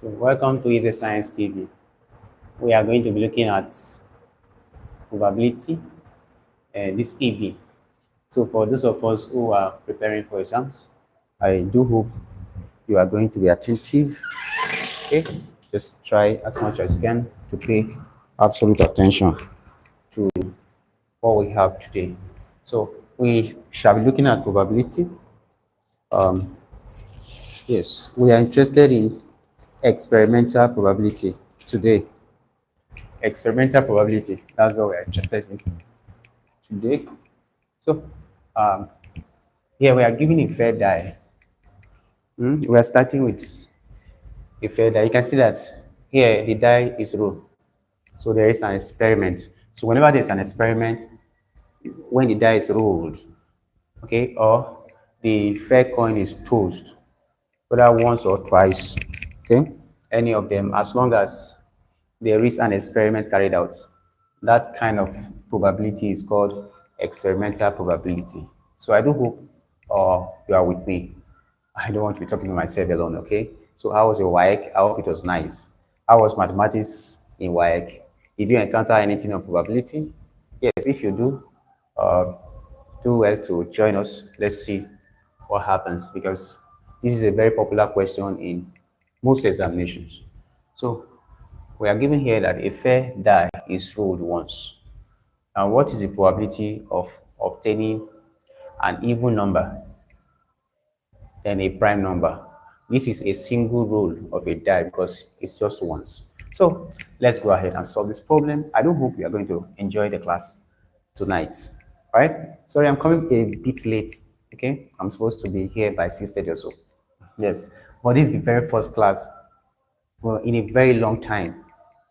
So welcome to Easy Science TV. We are going to be looking at probability this evening. So for those of us who are preparing for exams, I do hope you are going to be attentive. Okay, just try as much as you can to pay absolute attention to what we have today. So we shall be looking at probability. Um, yes, we are interested in experimental probability today. Experimental probability, that's what we're interested in today. So um, here we are giving a fair die. We are starting with a fair die. You can see that here the die is roll. So there is an experiment. So whenever there's an experiment, when the die is rolled, okay, or the fair coin is tossed, whether once or twice, okay, any of them, as long as there is an experiment carried out, that kind of probability is called experimental probability. So I do hope you are with me. I don't want to be talking to myself alone, okay? So how was your WAEC? I hope it was nice. How was mathematics in WAEC? Did you encounter anything on probability? Yes, if you uh, do well to join us. Let's see what happens, because this is a very popular question in most examinations. So we are given here that a fair die is rolled once. And what is the probability of obtaining an even number than a prime number? This is a single roll of a die because it's just once. So let's go ahead and solve this problem. I do hope you are going to enjoy the class tonight. All right? Sorry, I'm coming a bit late. Okay, I'm supposed to be here by 6:30 or so. Yes, but this is the very first class in a very long time,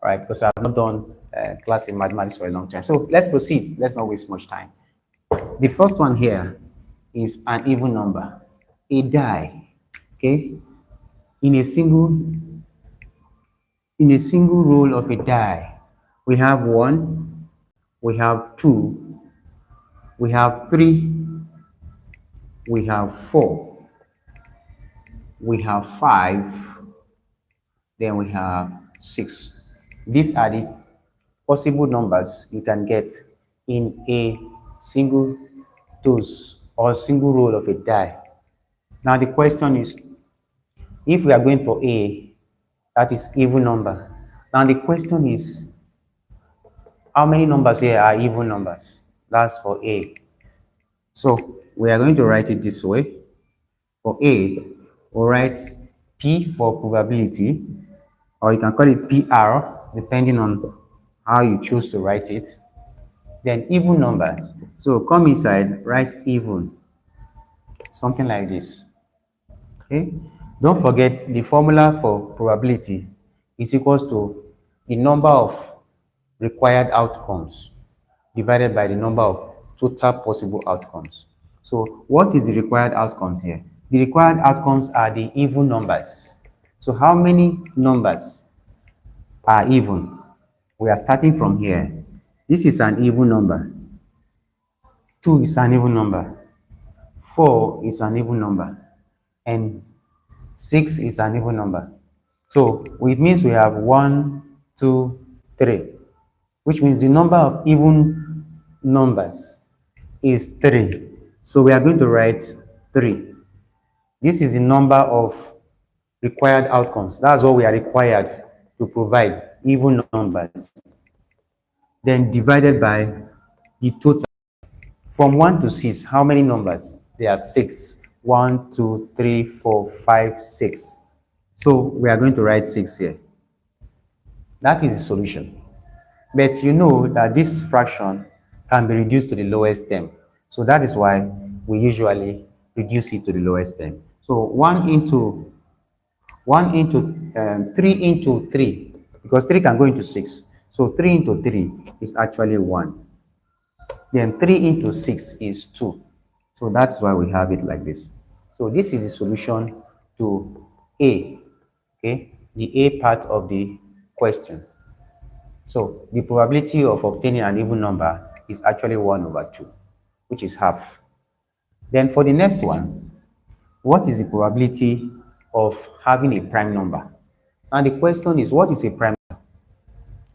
right? Because I've not done class in mathematics for a long time. So let's proceed. Let's not waste much time. The first one here is an even number, a die. Okay, in a single roll of a die, we have 1, we have 2, we have 3, we have 4, we have 5, then we have 6. These are the possible numbers you can get in a single dose or single roll of a die. Now the question is, if we are going for A, that is even number. Now the question is, how many numbers here are even numbers? That's for A. So we are going to write it this way. For A, we'll write P for probability, or you can call it PR, depending on how you choose to write it. Then even numbers. So come inside, write even. Something like this. Okay. Don't forget the formula for probability is equals to the number of required outcomes divided by the number of total possible outcomes. So what is the required outcomes here? The required outcomes are the even numbers. So how many numbers are even? We are starting from here. This is an even number. 2 is an even number. 4 is an even number. And 6 is an even number. So it means we have 1, 2, 3, which means the number of even numbers is 3. So we are going to write 3. This is the number of required outcomes. That's what we are required to provide, even numbers. Then divided by the total. From 1 to 6, how many numbers? There are 6. 1, 2, 3, 4, 5, 6. So we are going to write 6 here. That is the solution. But you know that this fraction can be reduced to the lowest term. So that is why we usually reduce it to the lowest term. So 3 into 3, because 3 can go into 6. So 3 into 3 is actually 1. Then 3 into 6 is 2. So that's why we have it like this. So this is the solution to A, okay, the A part of the question. So the probability of obtaining an even number is actually 1/2, which is half. Then for the next one, what is the probability of having a prime number? Now the question is, what is a prime number?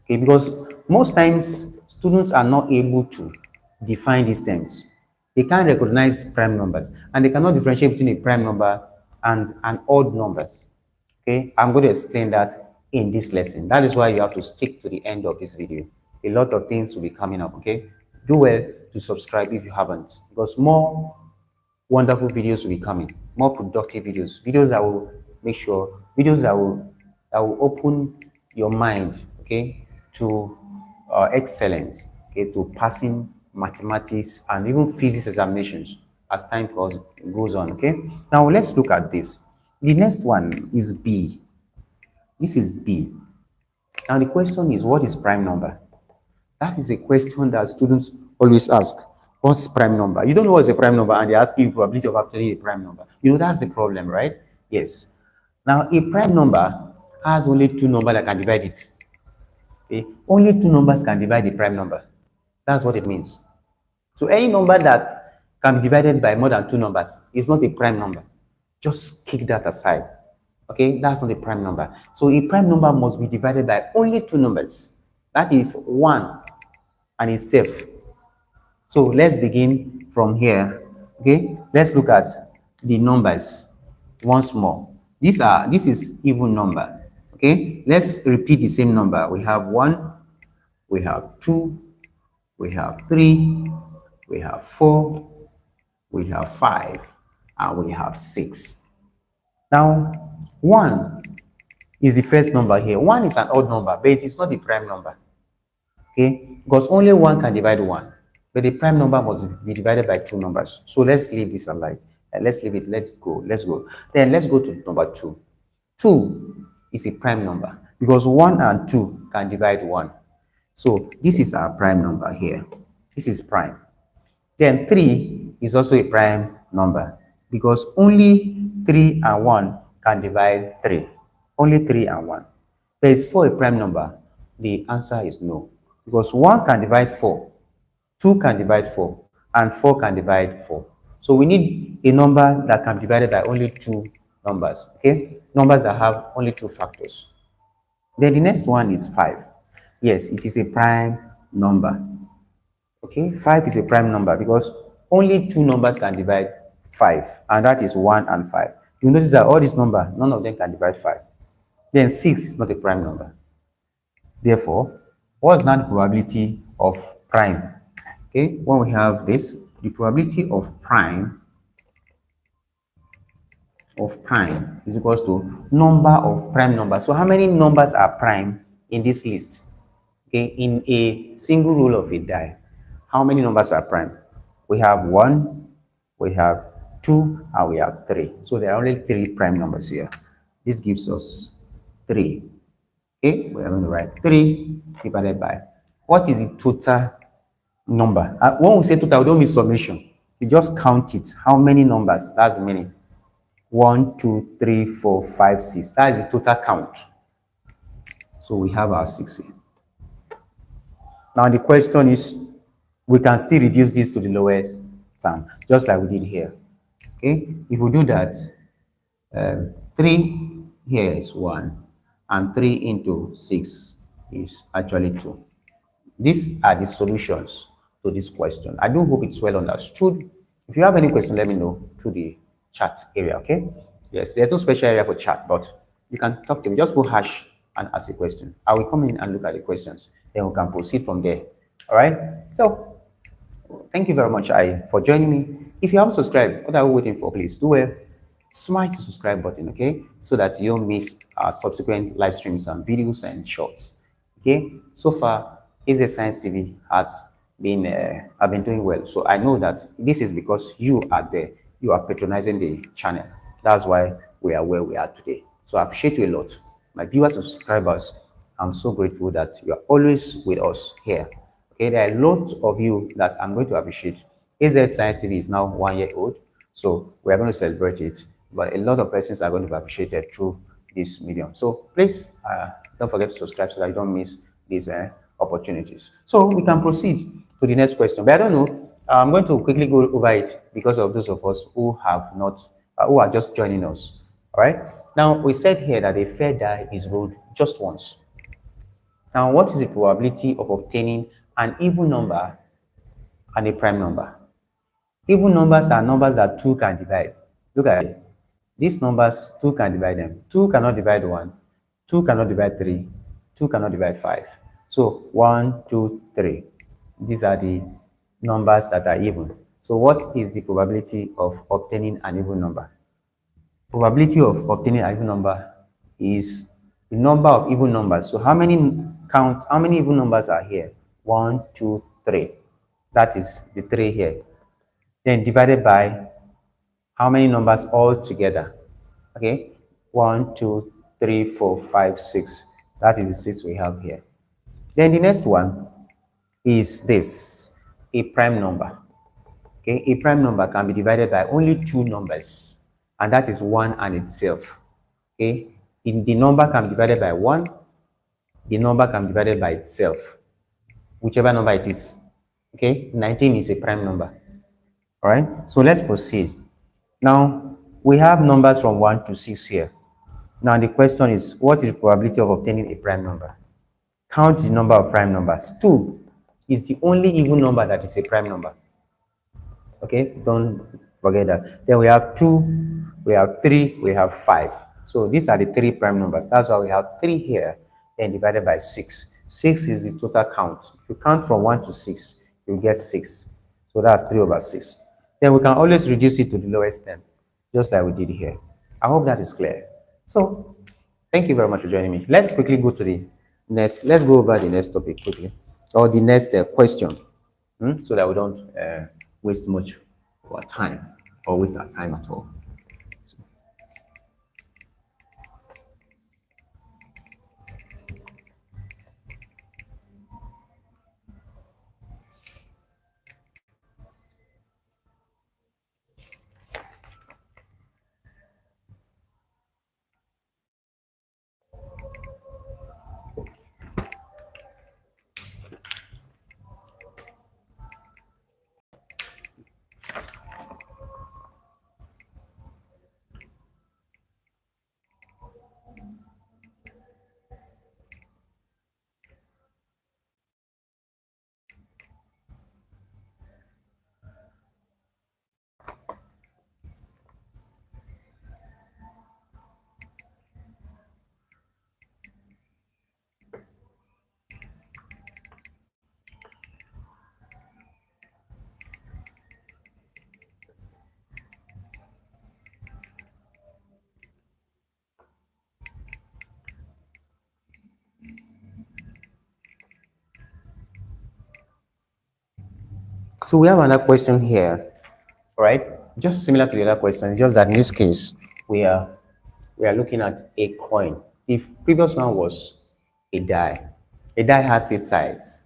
Okay, because most times students are not able to define these terms. They can't recognize prime numbers and they cannot differentiate between a prime number and an odd numbers. Okay, I'm going to explain that in this lesson. That is why you have to stick to the end of this video. A lot of things will be coming up. Okay, do well to subscribe if you haven't, because more wonderful videos will be coming, more productive videos, videos that will make sure, videos that will open your mind, okay, to excellence, okay, to passing mathematics and even physics examinations as time goes on. Okay, now let's look at this. The next one is B. This is B. Now the question is, what is prime number? That is a question that students always ask. What's prime number? You don't know what's a prime number and they ask you probability of obtaining a prime number. You know, that's the problem, right? Yes. Now, a prime number has only two numbers that can divide it. Okay? Only two numbers can divide a prime number. That's what it means. So any number that can be divided by more than two numbers is not a prime number. Just kick that aside. Okay, that's not a prime number. So a prime number must be divided by only two numbers. That is 1 and itself. So let's begin from here. Okay, let's look at the numbers once more. This is even number. Okay, let's repeat the same number. We have 1, we have 2, we have 3, we have 4, we have 5, and we have 6. Now, 1 is the first number here. 1 is an odd number, but it's not the prime number. Okay, because only 1 can divide 1, but the prime number must be divided by two numbers. So let's leave this aside. Let's leave it. Let's go. Then let's go to number 2. 2 is a prime number because 1 and 2 can divide 1. So this is our prime number here. This is prime. Then 3 is also a prime number because only 3 and 1 can divide 3. Only 3 and 1. But it's for a prime number. The answer is no. Because 1 can divide 4, 2 can divide 4, and 4 can divide 4. So we need a number that can be divided by only two numbers, okay? Numbers that have only two factors. Then the next one is 5. Yes, it is a prime number. Okay, 5 is a prime number because only two numbers can divide 5, and that is 1 and 5. You notice that all these numbers, none of them can divide 5. Then 6 is not a prime number. Therefore, what's now the probability of prime? Okay, when we have this, the probability of prime is equals to number of prime numbers. So how many numbers are prime in this list? Okay, in a single roll of a die, how many numbers are prime? We have 1, we have 2, and we have 3. So there are only 3 prime numbers here. This gives us 3. Okay, we are going to write 3 divided by, what is the total number? When we say total, we don't mean summation. You just count it. How many numbers? That's the meaning. 1, 2, 3, 4, 5, 6. That is the total count. So we have our 6 here. Now the question is, we can still reduce this to the lowest term, just like we did here. Okay, if we do that, 3 here is 1, and 3 into 6 is actually 2. These are the solutions to this question. I do hope it's well understood. If you have any question, let me know through the chat area, okay? Yes, there's no special area for chat, but you can talk to me. Just go hash and ask a question. I will come in and look at the questions. Then we can proceed from there. All right? So, thank you very much for joining me. If you haven't subscribed, what are you waiting for? Please do well. Smash the subscribe button, okay? So that you don't miss our subsequent live streams and videos and shorts. Okay? So far, AZ Science TV has been have been doing well. So I know that this is because you are there. You are patronizing the channel. That's why we are where we are today. So I appreciate you a lot. My viewers and subscribers, I'm so grateful that you are always with us here. Okay, there are lots of you that I'm going to appreciate. AZ Science TV is now 1 year old, so we are going to celebrate it. But a lot of persons are going to be appreciated through this medium. So please don't forget to subscribe so that you don't miss these opportunities. So we can proceed to the next question. But I don't know. I'm going to quickly go over it because of those of us who have not, who are just joining us. All right. Now, we said here that a fair die is rolled just once. Now, what is the probability of obtaining an even number and a prime number? Even numbers are numbers that 2 can divide. Look at it. These numbers, 2 can divide them. 2 cannot divide 1. 2 cannot divide 3. 2 cannot divide 5. So 1, 2, 3. These are the numbers that are even. So what is the probability of obtaining an even number? Probability of obtaining an even number is the number of even numbers. So how many even numbers are here? 1, 2, 3. That is the 3 here. Then divided by how many numbers all together? Okay, 1, 2, 3, 4, 5, 6. That is the 6 we have here. Then the next one is this, a prime number. Okay, a prime number can be divided by only 2 numbers, and that is 1 and itself. Okay, the number can be divided by 1, the number can be divided by itself, whichever number it is. Okay, 19 is a prime number. All right, so let's proceed. Now, we have numbers from 1 to 6 here. Now, the question is, what is the probability of obtaining a prime number? Count the number of prime numbers. 2 is the only even number that is a prime number. Okay, don't forget that. Then we have 2, we have 3, we have 5. So these are the 3 prime numbers. That's why we have 3 here, then divided by 6. 6 is the total count. If you count from 1 to 6, you get 6. So that's 3 over 6. Then we can always reduce it to the lowest term, just like we did here. I hope that is clear. So, thank you very much for joining me. Let's quickly go to the next. Let's go over the next topic quickly, or the next question, so that we don't waste much of our time or waste our time at all. So we have another question here, right? Just similar to the other question, it's just that in this case we are looking at a coin. The previous one was a die. A die has 6 sides,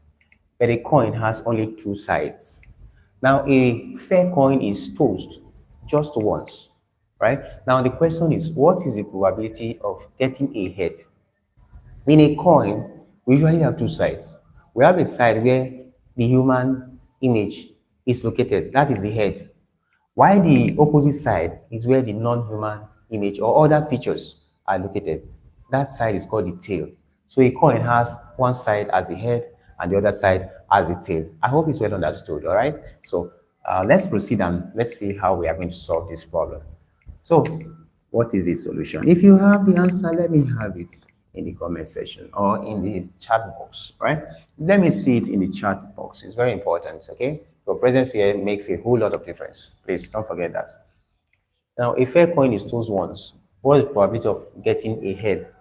but a coin has only 2 sides. Now, a fair coin is tossed just once, right? Now, the question is, what is the probability of getting a head? In a coin, we usually have 2 sides. We have a side where the human image is located, that is the head. While the opposite side is where the non-human image or other features are located. That side is called the tail. So a coin has one side as the head and the other side as the tail. I hope it's well understood, all right? So let's proceed and let's see how we are going to solve this problem. So what is the solution? If you have the answer, let me have it in the comment section or in the chat box, right? Let me see it in the chat box. It's very important, okay? Your presence here makes a whole lot of difference. Please don't forget that. Now, a fair coin is tossed once. What is the probability of getting a head?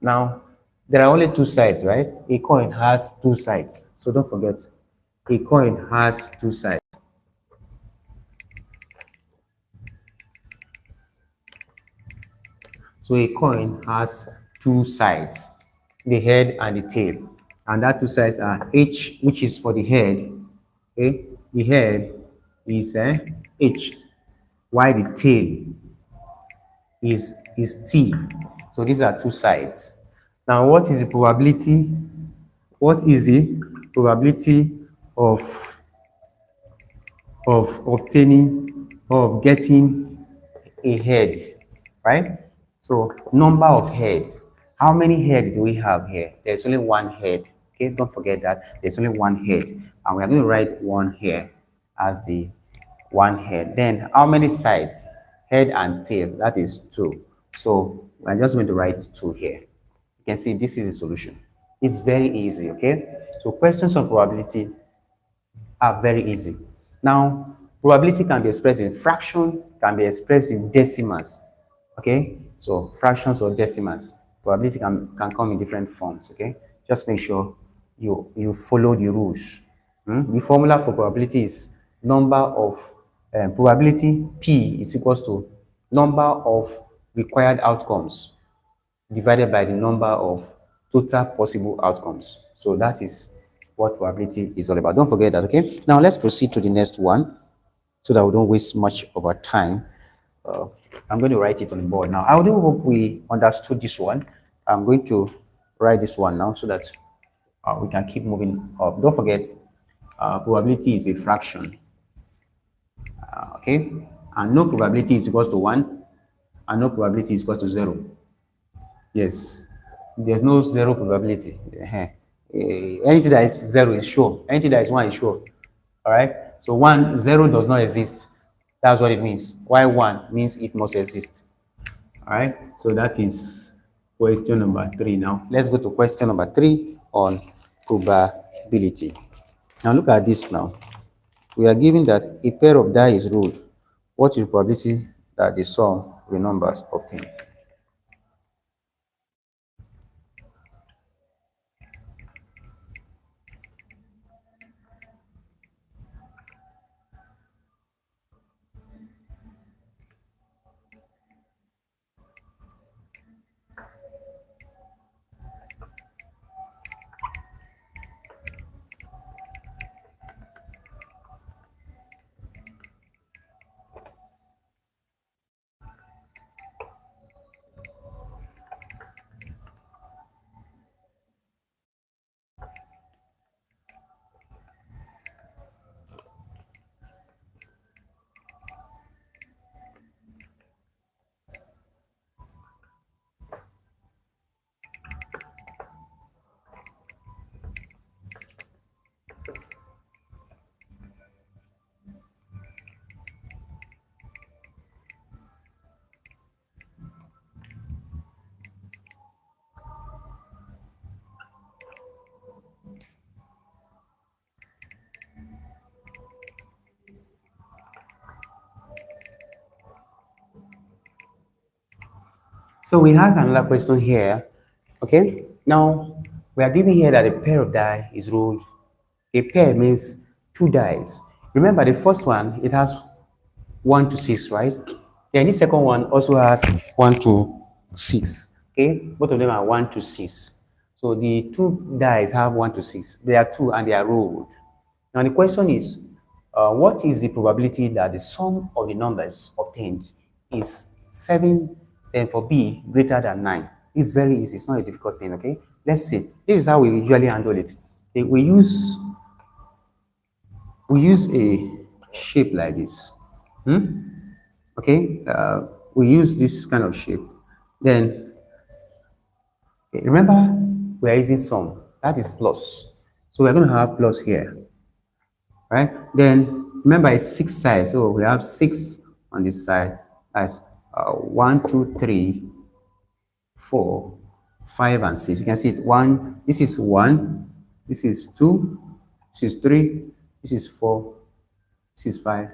Now, there are only 2 sides, right? A coin has 2 sides. So don't forget, a coin has 2 sides. So a coin has 2 sides, the head and the tail. And that 2 sides are H, which is for the head. Okay, the head is H, while the tail is T. So these are 2 sides. Now, what is the probability? What is the probability of obtaining, of getting a head, right? So number of head. How many head do we have here? There's only one head. Okay, don't forget that there's only one head, and we are going to write one here as the one head. Then how many sides? Head and tail. That is two. So we're just going to write two here. You can see this is the solution. It's very easy. Okay. So questions on probability are very easy. Now, probability can be expressed in fraction, can be expressed in decimals. Okay, so fractions or decimals. Probability can come in different forms. Okay, just make sure you follow the rules. The formula for probability is number of probability P is equals to number of required outcomes divided by the number of total possible outcomes. So that is what probability is all about. Don't forget that, okay? Now let's proceed to the next one so that we don't waste much of our time. I'm going to write it on the board now. I do hope we understood this one. I'm going to write this one now so that we can keep moving up. Don't forget, probability is a fraction, okay? And no probability is equals to 1, and no probability is equal to 0. Yes, there's no zero probability. Anything that is zero is sure. Anything that is one is sure. All right. So zero does not exist. That's what it means. Why one means it must exist. All right. So that is question number 3. Now let's go to question number 3 on probability. Now look at this. Now we are given that a pair of die is rolled. What is the probability that the sum of the numbers obtained? So we have another question here. Okay, now we are given here that a pair of die is rolled. A pair means two dice. Remember the first one, it has 1 to 6, right? Then the second one also has 1 to 6. Okay, both of them are 1 to 6. So the two dice have 1 to 6. They are two and they are rolled. Now the question is, what is the probability that the sum of the numbers obtained is 7, then for B greater than 9? It's very easy. It's not a difficult thing, okay? Let's see. This is how we usually handle it. We use a shape like this. Okay, we use this kind of shape. Then, okay, remember, we are using sum. That is plus. So we're going to have plus here, right? Then, remember, it's 6 sides. So we have 6 on this side. That's 1, 2, 3, 4, 5, and 6. You can see it. This is 1. This is 2. This is 3. This is 4. This is 5.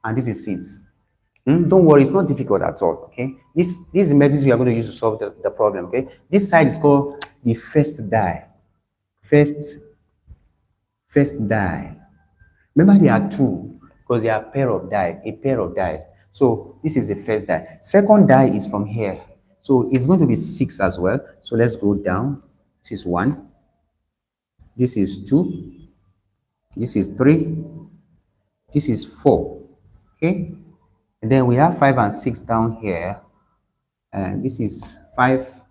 And this is 6. Don't worry, it's not difficult at all, okay? This is the methods we are going to use to solve the problem, okay? This side is called the first die. First die. Remember, there are two because they are a pair of die. So this is the first die. Second die is from here. So it's going to be 6 as well. So let's go down. This is 1. This is 2. This is 3. This is 4. Okay? And then we have 5 and 6 down here. And this is 5.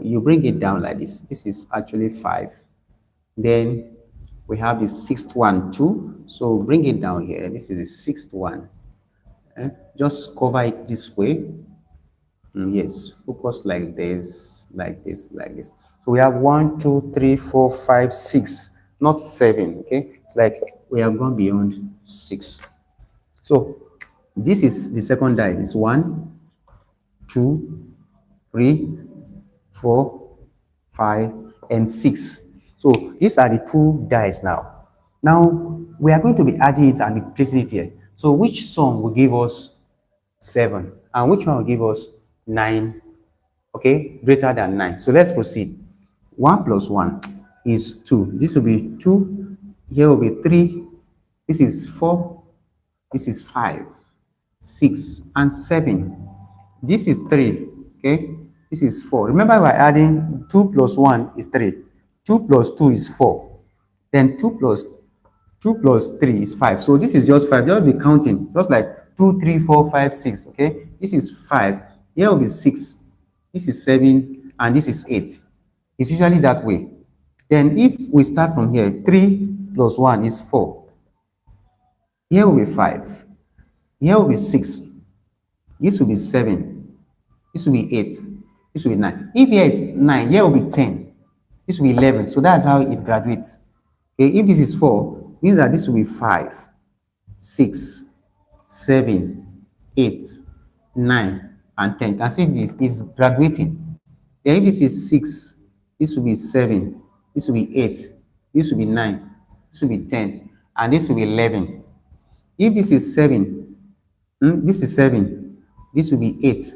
You bring it down like this. This is actually 5. Then we have the 6th one too. So bring it down here. This is the 6th one. Just cover it this way. Yes, focus like this, like this, like this. So we have 1, 2, 3, 4, 5, 6, not 7. Okay, it's like we have gone beyond 6. So this is the second die. It's 1, 2, 3, 4, 5, and 6. So these are the two dies now. Now we are going to be adding it and be placing it here. So which sum will give us 7 and which one will give us 9? Okay, greater than 9. So let's proceed. 1 plus 1 is 2. This will be 2. Here will be 3. This is 4. This is 5, 6, and 7. This is 3. Okay, this is 4. Remember, we're adding 2 plus 1 is 3. 2 plus 2 is 4. Then 2 plus 3 is 5. So this is just 5. Just be counting. Just like 2, 3, 4, 5, 6. Okay, this is 5. Here will be 6. This is 7. And this is 8. It's usually that way. Then if we start from here, 3 plus 1 is 4. Here will be 5. Here will be 6. This will be 7. This will be 8. This will be 9. If here is 9, here will be 10. This will be 11. So that's how it graduates. Okay, if this is 4, means that this will be 5, 6, 7, 8, 9, and 10. You can see this is graduating. Then if this is 6, this will be 7, this will be 8, this will be 9, this will be 10, and this will be 11. If this is 7, this is 7, this will be 8,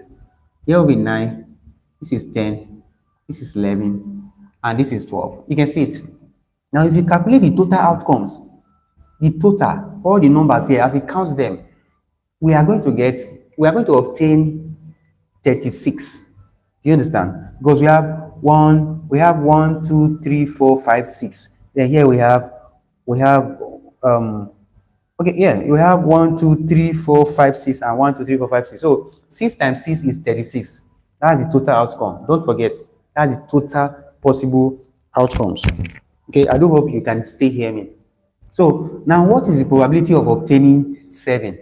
here will be 9, this is 10, this is 11, and this is 12. You can see it. Now, if you calculate the total outcomes, the total, all the numbers here, as it counts them, we are going to obtain 36. Do you understand? Because we have 1, 2, 3, 4, 5, 6. Then here we have okay, yeah, you have 1, 2, 3, 4, 5, 6, and 1, 2, 3, 4, 5, 6. So 6 times 6 is 36. That's the total outcome. Don't forget, that's the total possible outcomes. Okay, I do hope you can still hear me. So now, what is the probability of obtaining 7?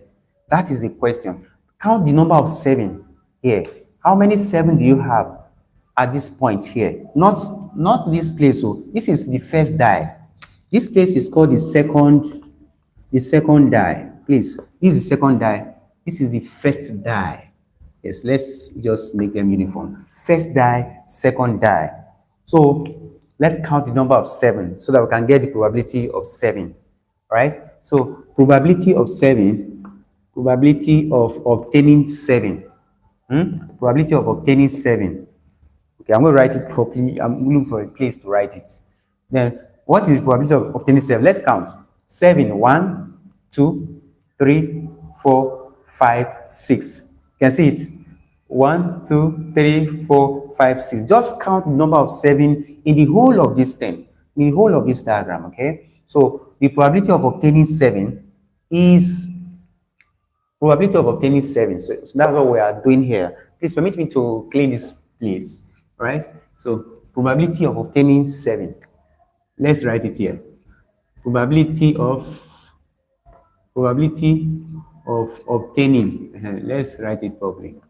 That is the question. Count the number of 7 here. How many 7 do you have at this point here? Not this place. So this is the first die. This place is called the second die. Please, this is the second die. This is the first die. Yes, let's just make them uniform. First die, second die. So let's count the number of 7 so that we can get the probability of 7. Right? So probability of 7, probability of obtaining 7. Probability of obtaining 7. Okay, I'm going to write it properly. I'm looking for a place to write it. Then, what is the probability of obtaining 7? Let's count. 7, 1, 2, 3, 4, 5, 6. You can see it. 1, 2, 3, 4, 5, 6. Just count the number of 7 in the whole of this thing, in the whole of this diagram, okay? So the probability of obtaining 7 is probability of obtaining 7. So that's what we are doing here. Please permit me to clean this place, right? So probability of obtaining 7. Let's write it here. Probability of obtaining, let's write it properly,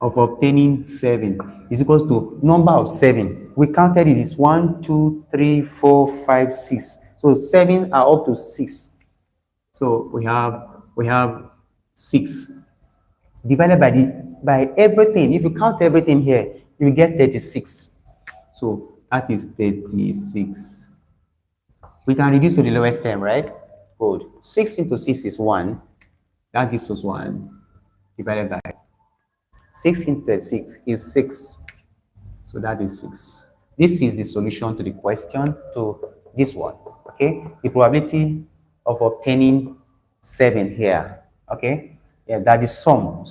of obtaining 7 is equals to number of 7. We counted it is 1, 2, 3, 4, 5, 6. So 7 are up to 6. So we have 6 divided by everything. If you count everything here, you will get 36. So that is 36. We can reduce to the lowest term, right? Good. 6 into 6 is 1. That gives us 1 divided by 6 into 36 is 6. So that is 6. This is the solution to the question, to this one. Okay? The probability of obtaining 7 here. Okay? Yeah, that the sum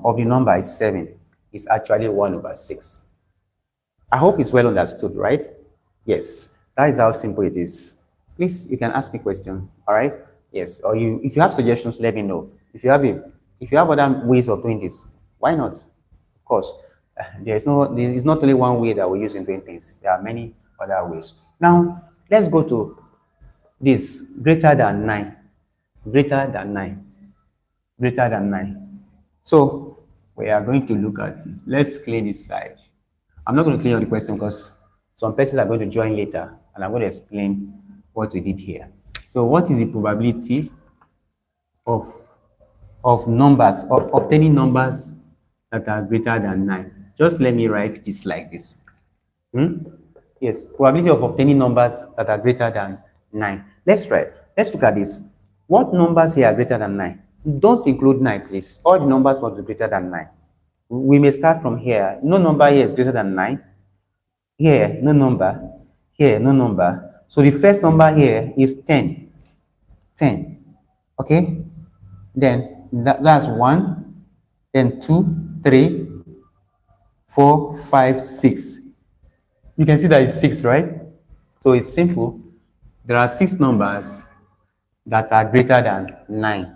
of the number is 7. Is actually 1/6. I hope it's well understood, right? Yes. That is how simple it is. Please, you can ask me a question. All right? Yes. Or if you have suggestions, let me know. If you have other ways of doing this, why not? Of course, there is not only one way that we use in doing things. There are many other ways. Now, let's go to this greater than 9. Greater than 9. Greater than 9. So We are going to look at this. Let's clear this side. I'm not going to clear all the question because some persons are going to join later and I'm going to explain what we did here. So what is the probability of numbers, of obtaining numbers that are greater than 9? Just let me write this like this. Yes, probability of obtaining numbers that are greater than 9. Let's look at this. What numbers here are greater than 9? Don't include 9, please. All the numbers must be greater than 9. We may start from here. No number here is greater than 9. Here, no number. Here, no number. So the first number here is 10. 10. Okay? Then that's 1. Then 2, 3, 4, 5, 6. You can see that it's 6, right? So it's simple. There are 6 numbers that are greater than 9.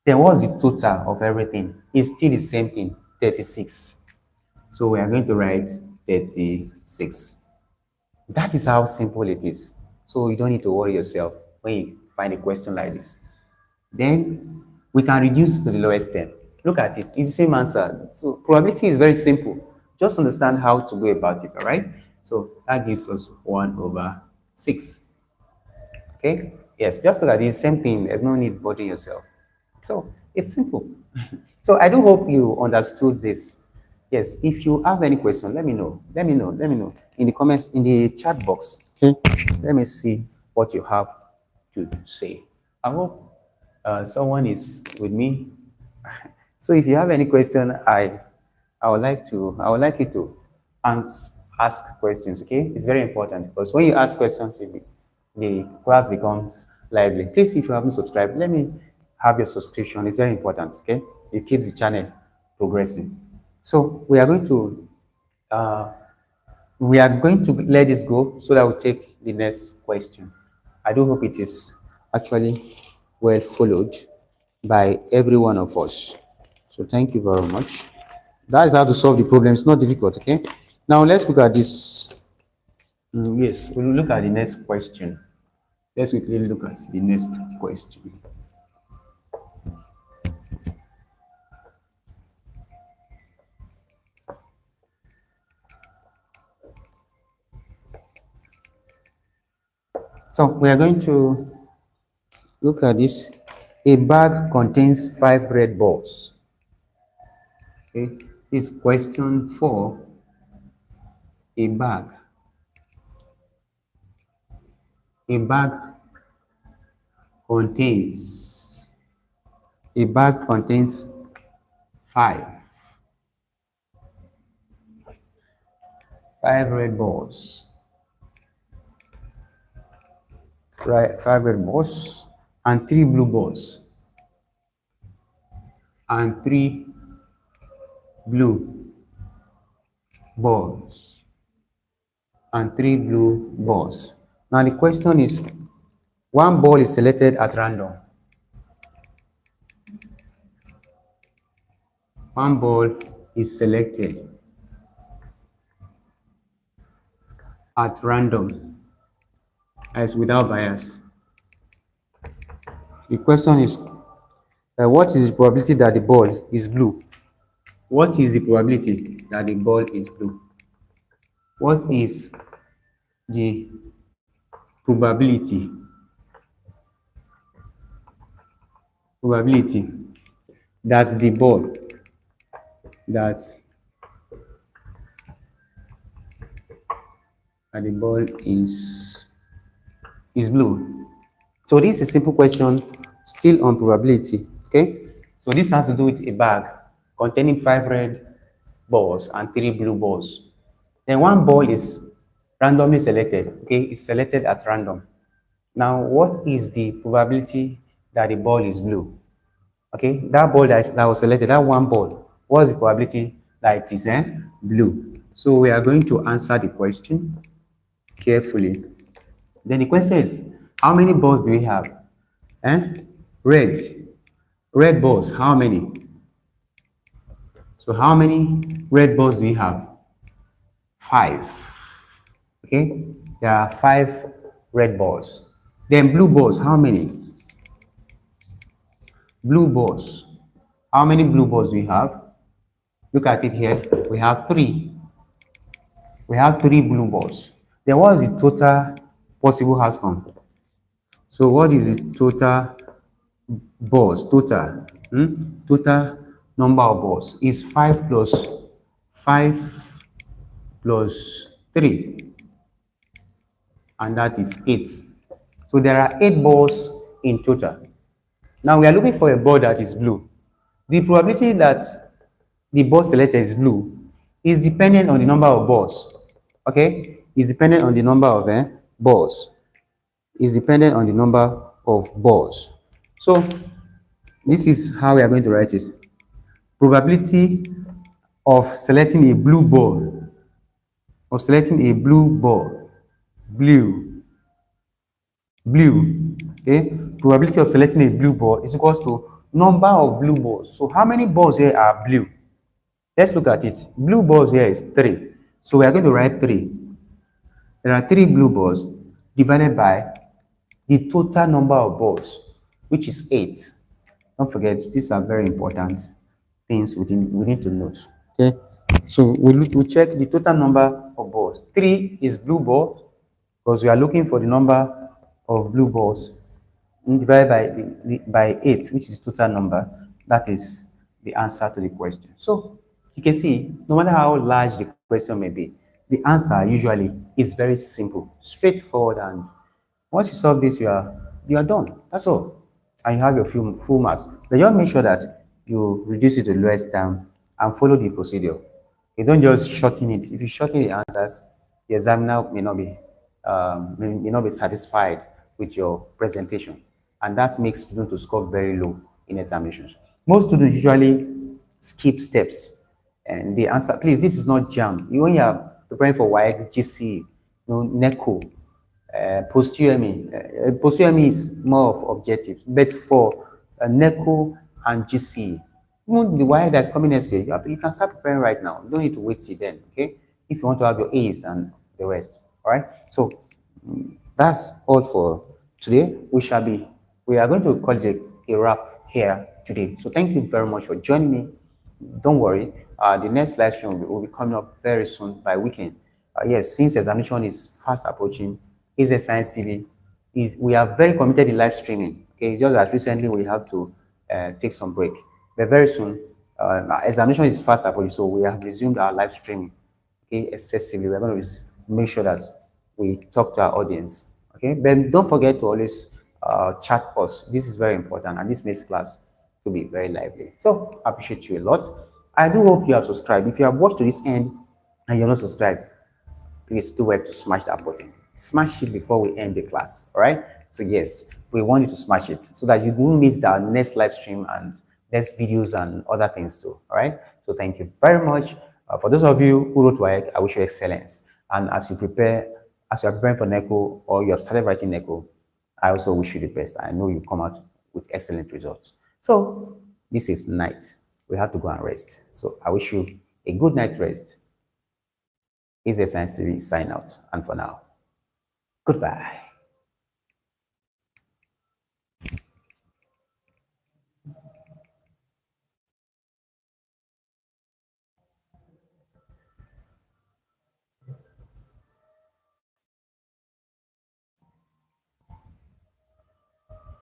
Then what's the total of everything? It's still the same thing, 36. So we are going to write 36. That is how simple it is. So you don't need to worry yourself when you find a question like this. Then we can reduce to the lowest term. Look at this. It's the same answer. So probability is very simple. Just understand how to go about it, all right? So that gives us 1/6. Okay? Yes, just look at this. Same thing. There's no need bothering yourself. So it's simple. So I do hope you understood this. Yes, if you have any question, let me know. Let me know in the comments, in the chat box. Okay, let me see what you have to say. I hope someone is with me. So if you have any question, I would like you to ask questions. Okay, it's very important because when you ask questions, the class becomes lively. Please, if you haven't subscribed, let me have your subscription. It's very important. Okay, it keeps the channel progressing. So we are going to let this go so that we'll take the next question. I do hope it is actually well followed by every one of us. So thank you very much. That is how to solve the problem. It's not difficult, okay? Now let's look at this. Yes, we'll look at the next question. Let's quickly look at the next question. So we are going to look at this. A bag contains 5 red balls. Okay, this question 4. A bag contains 5 red balls. Right, 5 red balls and 3 blue balls. And 3 blue balls. And 3 blue balls. Now the question is, one ball is selected at random. One ball is selected at random, as without bias. The question is, what is the probability that the ball is blue? What is the probability that the ball is blue? What is the probability that the ball is blue? So this is a simple question, still on probability. Okay, so this has to do with a bag containing 5 red balls and 3 blue balls. Then one ball is randomly selected. Okay, it's selected at random. Now, what is the probability that the ball is blue? Okay, that ball that was selected, that one ball, what's the probability that it is blue? So we are going to answer the question carefully. Then the question is, how many balls do we have? Red balls, how many? So how many red balls do we have? 5. Okay, there are 5 red balls. Then blue balls, how many? Blue balls. How many blue balls do we have? Look at it here. We have three. We have three blue balls. Then what is the total possible outcome? So what is the total balls? Total number of balls is 5 plus 3, and that is 8. So there are 8 balls in total. Now we are looking for a ball that is blue. The probability that the ball selected is blue is dependent on the number of balls. Okay, is dependent on the number of balls. Is dependent on the number of balls. So this is how we are going to write it. Probability of selecting a blue ball. Of selecting a blue ball. Blue. Okay. Probability of selecting a blue ball is equals to number of blue balls. So how many balls here are blue? Let's look at it. Blue balls here is 3. So we are going to write 3. There are 3 blue balls divided by the total number of balls, which is 8. Don't forget, these are very important things we need to note. Okay. So we check the total number of balls. 3 is blue balls because we are looking for the number of blue balls divided by 8, which is total number. That is the answer to the question. So you can see, no matter how large the question may be, the answer usually is very simple, straightforward, and once you solve this, you are done. That's all. And you have your full marks. But just make sure that you reduce it to the lowest term and follow the procedure. You don't just shorten it. If you shorten the answers, the examiner may not be satisfied with your presentation, and that makes students to score very low in examinations. Most students usually skip steps, and the answer. Please, this is not JAMB. When you are preparing for WAEC, GCE, NECO, post-UME is more of objective, but for NECO and GCE, even the WAEC that's coming next year, you can start preparing right now. You don't need to wait till then, okay? If you want to have your A's and the rest, all right? So that's all for today. We are going to call it a wrap here today. So thank you very much for joining me. Don't worry, the next live stream will be coming up very soon by weekend. Yes, since examination is fast approaching, is a Science TV. We are very committed in live streaming. Okay, just as recently we have to take some break, but very soon, examination is fast approaching, so we have resumed our live streaming. Okay, excessively. We're going to make sure that we talk to our audience. Okay, but don't forget to always chat us. This is very important, and this makes class to be very lively. So I appreciate you a lot. I do hope you have subscribed. If you have watched to this end and you're not subscribed, please do well to smash that button. Smash it before we end the class. All right. So yes, we want you to smash it so that you don't miss our next live stream and next videos and other things too. All right. So thank you very much. For those of you who wrote WAEC, I wish you excellence. And as you are preparing for NECO or you have started writing NECO, I also wish you the best. I know you come out with excellent results. So this is night. We have to go and rest. So I wish you a good night rest. Is a Science TV sign out. And for now, goodbye.